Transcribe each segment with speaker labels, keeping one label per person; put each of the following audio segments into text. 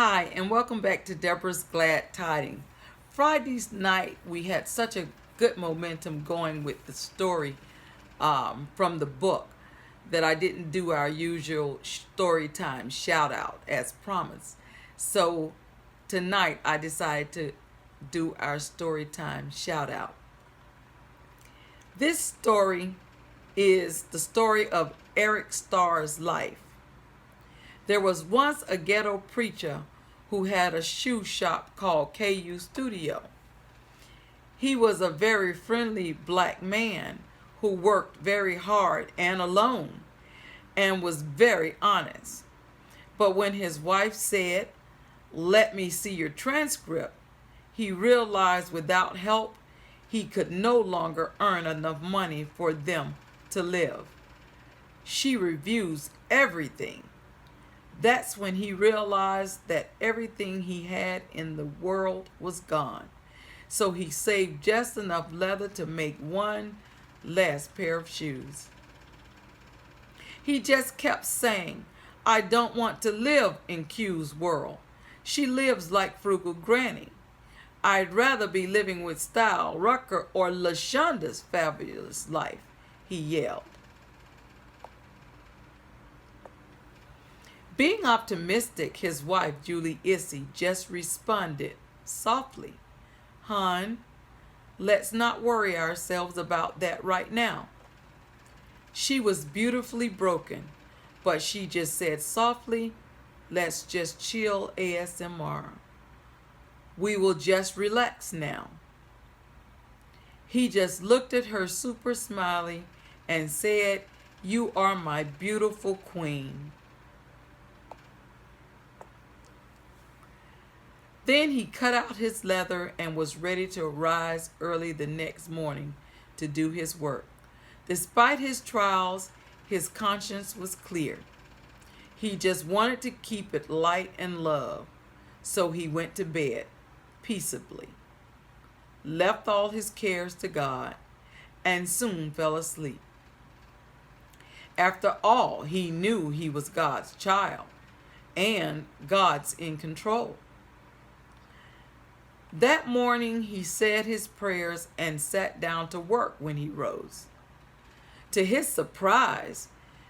Speaker 1: Hi, and welcome back to Deborah's Glad Tidings. Friday's night, we had such a good momentum going with the story from the book that I didn't do our usual story time shout out as promised. So tonight, I decided to do our story time shout out. This story is the story of Eric Starr's life. There was once a ghetto preacher who had a shoe shop called KU Studio. He was a very friendly black man who worked very hard and alone and was very honest. But when his wife said, "Let me see your transcript," he realized without help he could no longer earn enough money for them to live. She reviews everything. That's when he realized that everything he had in the world was gone. So he saved just enough leather to make one last pair of shoes. He just kept saying, "I don't want to live in Q's world. She lives like frugal granny. I'd rather be living with Style, Rucker, or LaShonda's fabulous life," he yelled. Being optimistic, his wife, Julie Issy, just responded softly, "Hon, let's not worry ourselves about that right now." She was beautifully broken, but she just said softly, "Let's just chill ASMR. We will just relax now." He just looked at her super smiley and said, "You are my beautiful queen." Then he cut out his leather and was ready to rise early the next morning to do his work. Despite his trials, his conscience was clear. He just wanted to keep it light and love. So he went to bed peaceably, left all his cares to God, and soon fell asleep. After all, he knew he was God's child, and God's in control. That morning he said his prayers and sat down to work when he rose. To his surprise,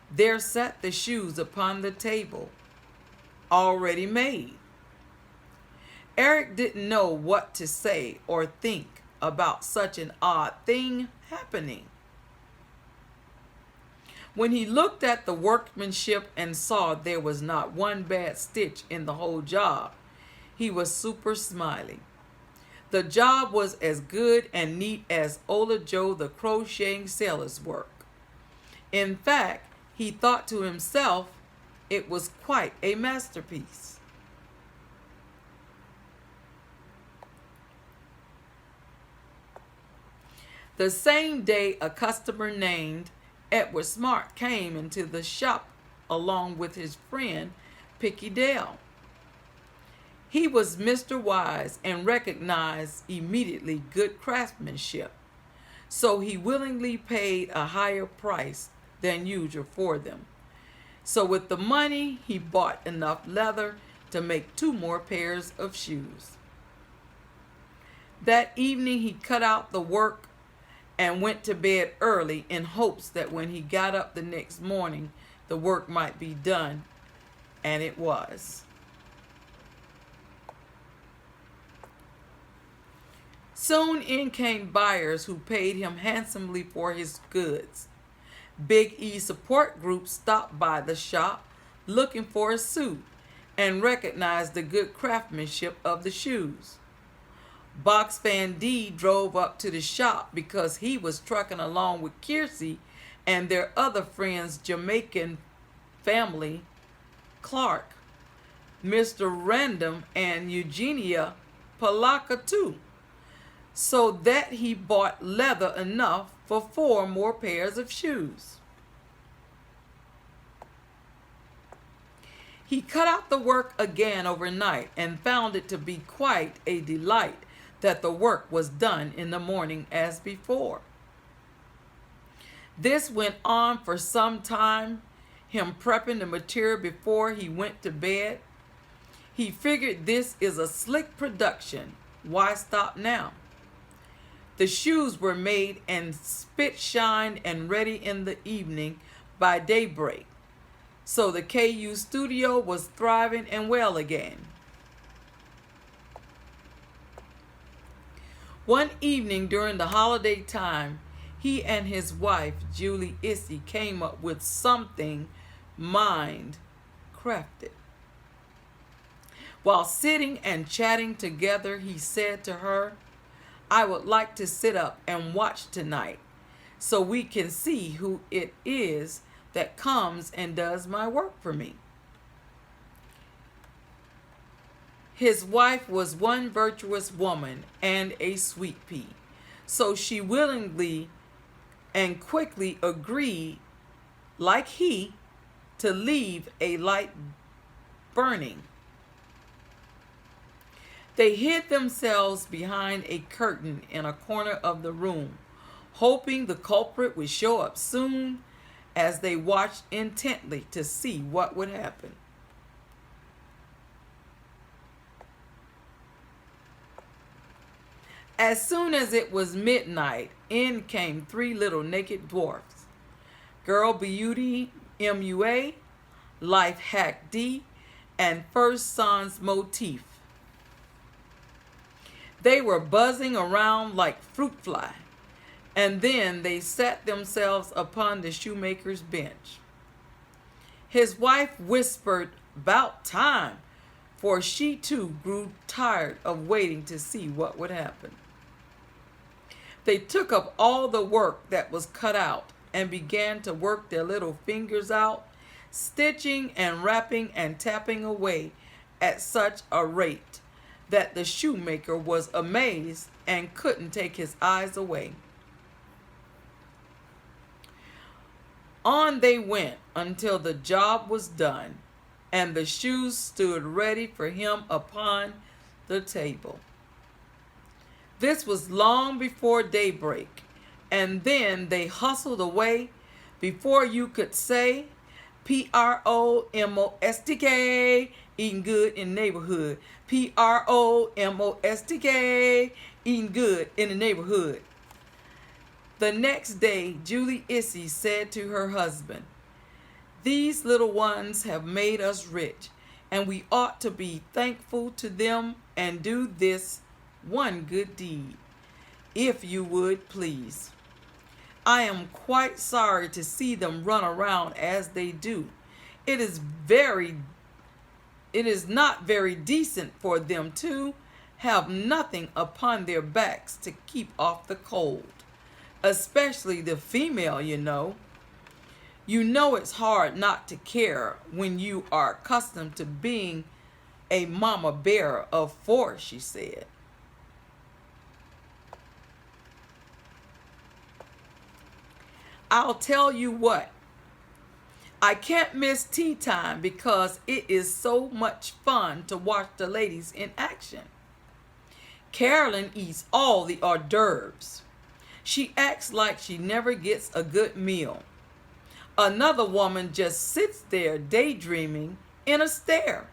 Speaker 1: there sat the shoes upon the table, already made. Eric didn't know what to say or think about such an odd thing happening. When he looked at the workmanship and saw there was not one bad stitch in the whole job, he was super smiley. The job was as good and neat as old Joe the Crocheting Sailor's work. In fact, he thought to himself it was quite a masterpiece. The same day, a customer named Edward Smart came into the shop along with his friend Picky Dale. He was Mr. Wise and recognized immediately good craftsmanship, so he willingly paid a higher price than usual for them. So with the money, he bought enough leather to make 2 more pairs of shoes. That evening, he cut out the work and went to bed early in hopes that when he got up the next morning, the work might be done, and it was. Soon in came buyers who paid him handsomely for his goods. Big E support groups stopped by the shop looking for a suit and recognized the good craftsmanship of the shoes. Box Fan D drove up to the shop because he was trucking along with Kiersey and their other friends, Jamaican family, Clark, Mr. Random, and Eugenia Palaka too, so that he bought leather enough for 4 more pairs of shoes. He cut out the work again overnight and found it to be quite a delight that the work was done in the morning as before. This went on for some time, him prepping the material before he went to bed. He figured this is a slick production. Why stop now? The shoes were made and spit shined and ready in the evening by daybreak. So the KU studio was thriving and well again. One evening during the holiday time, he and his wife, Julie Issy, came up with something mind-crafted. While sitting and chatting together, he said to her, "I would like to sit up and watch tonight so we can see who it is that comes and does my work for me." His wife was one virtuous woman and a sweet pea, so she willingly and quickly agreed, like he, to leave a light burning. They hid themselves behind a curtain in a corner of the room, hoping the culprit would show up soon, as they watched intently to see what would happen. As soon as it was midnight, in came three little naked dwarfs, Girl Beauty MUA, Life Hack D, and First Son's Motif. They were buzzing around like fruit fly, and then they sat themselves upon the shoemaker's bench. His wife whispered, "'Bout time," for she too grew tired of waiting to see what would happen. They took up all the work that was cut out and began to work their little fingers out, stitching and wrapping and tapping away at such a rate that the shoemaker was amazed and couldn't take his eyes away. On they went until the job was done and the shoes stood ready for him upon the table. This was long before daybreak, and then they hustled away before you could say PROMOSTK, eating good in the neighborhood. PROMOSTK, eating good in the neighborhood. The next day, Julie Issy said to her husband, "These little ones have made us rich, and we ought to be thankful to them and do this one good deed, if you would please. I am quite sorry to see them run around as they do. It is not very decent for them to have nothing upon their backs to keep off the cold, especially the female, you know. You know it's hard not to care when you are accustomed to being a mama bear of four," she said. "I'll tell you what, I can't miss tea time because it is so much fun to watch the ladies in action. Carolyn eats all the hors d'oeuvres. She acts like she never gets a good meal. Another woman just sits there daydreaming in a stare.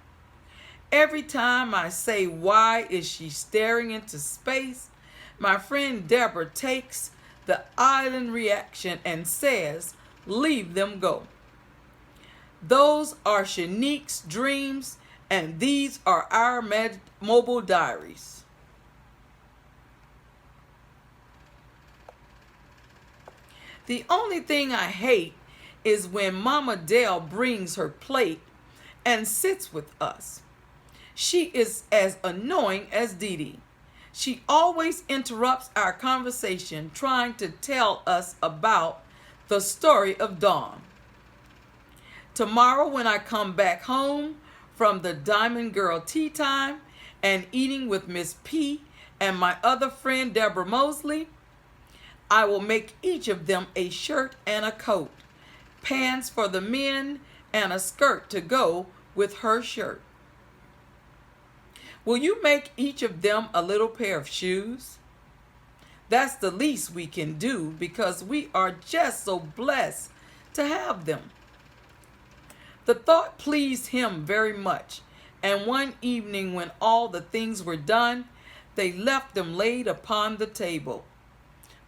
Speaker 1: Every time I say, 'Why is she staring into space?' my friend Deborah takes the island reaction and says, 'Leave them go. Those are Shanique's dreams, and these are our mobile diaries.'" The only thing I hate is when Mama Dell brings her plate and sits with us. She is as annoying as Dee Dee. She always interrupts our conversation trying to tell us about the story of Dawn. Tomorrow when I come back home from the Diamond Girl tea time and eating with Miss P and my other friend Deborah Mosley, I will make each of them a shirt and a coat, pants for the men, and a skirt to go with her shirt. Will you make each of them a little pair of shoes? That's the least we can do because we are just so blessed to have them." The thought pleased him very much, And one evening when all the things were done, they left them laid upon the table,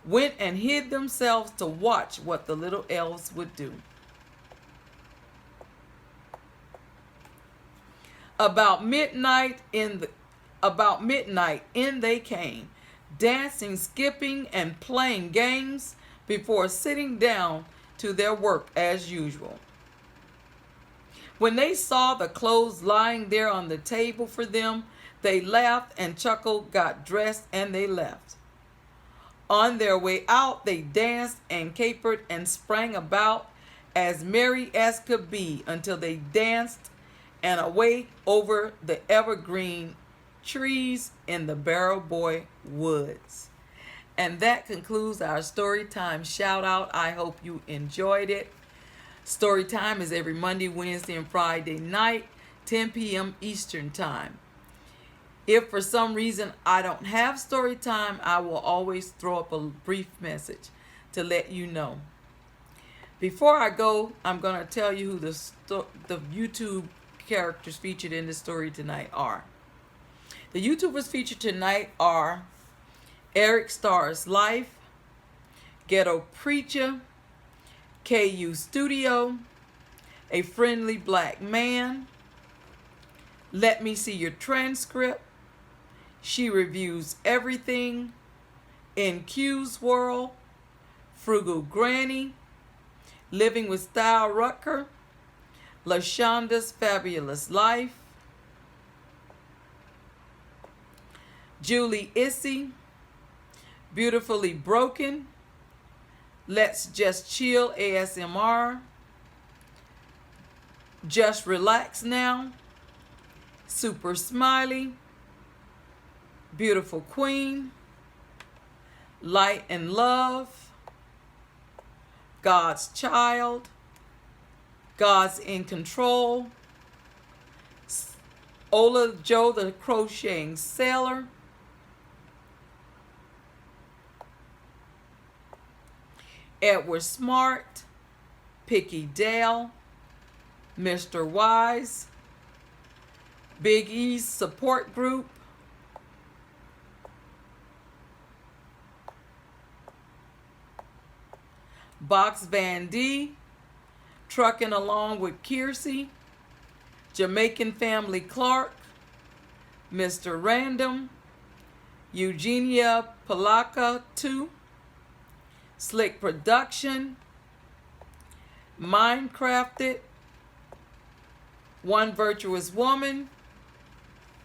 Speaker 1: went and hid themselves to watch what the little elves would do. About midnight in they came, dancing, skipping, and playing games before sitting down to their work as usual. When they saw the clothes lying there on the table for them, they laughed and chuckled, got dressed, and they left. On their way out, they danced and capered and sprang about as merry as could be until they danced and away over the evergreen trees in the Barrel Boy Woods. And that concludes our story time shout out. I hope you enjoyed it. Story time is every Monday, Wednesday, and Friday night, 10 p.m. Eastern Time. If for some reason I don't have story time, I will always throw up a brief message to let you know. Before I go, I'm going to tell you who the YouTube characters featured in the story tonight are. The YouTubers featured tonight are Eric Starr's Life, Ghetto Preacher, KU Studio, A Friendly Black Man, Let Me See Your Transcript, She Reviews Everything, In Q's World, Frugal Granny, Living with Style Rutger, LaShonda's Fabulous Life, Julie Issy, Beautifully Broken, Let's Just Chill ASMR, Just Relax Now, Super Smiley, Beautiful Queen, Light and Love, God's Child, God's in Control, Ola Joe the Crocheting Sailor, Edward Smart, Picky Dale, Mr. Wise, Big E's Support Group, Box Van D, Trucking Along with Kiersey, Jamaican Family Clark, Mr. Random, Eugenia Palaka 2, Slick Production, Mindcrafted, One Virtuous Woman,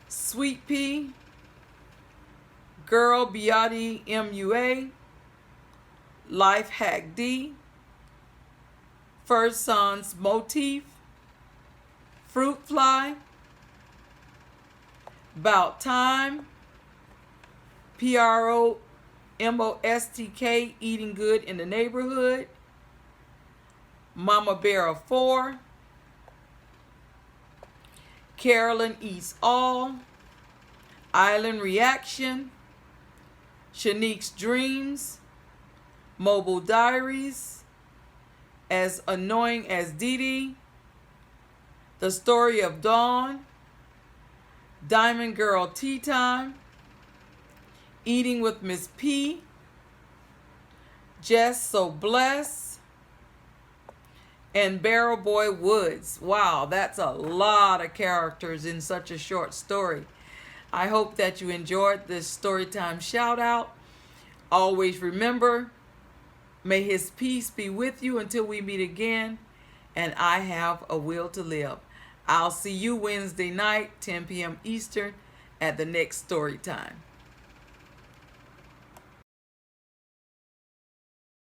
Speaker 1: Sweet Pea, Girl Beati MUA, Life Hack D, First Son's Motif, Fruit Fly, About Time, PROMOSTK Eating Good in the Neighborhood, Mama Bear 4, Carolyn Eats All, Island Reaction, Shanique's Dreams, Mobile Diaries, As Annoying as Dee Dee, The Story of Dawn, Diamond Girl Tea Time, Eating with Miss P, Just So Blessed, and Barrel Boy Woods. Wow, that's a lot of characters in such a short story. I hope that you enjoyed this Storytime shout out. Always remember, may His peace be with you until we meet again, and I have a will to live. I'll see you Wednesday night, 10 p.m. Eastern, at the next Storytime.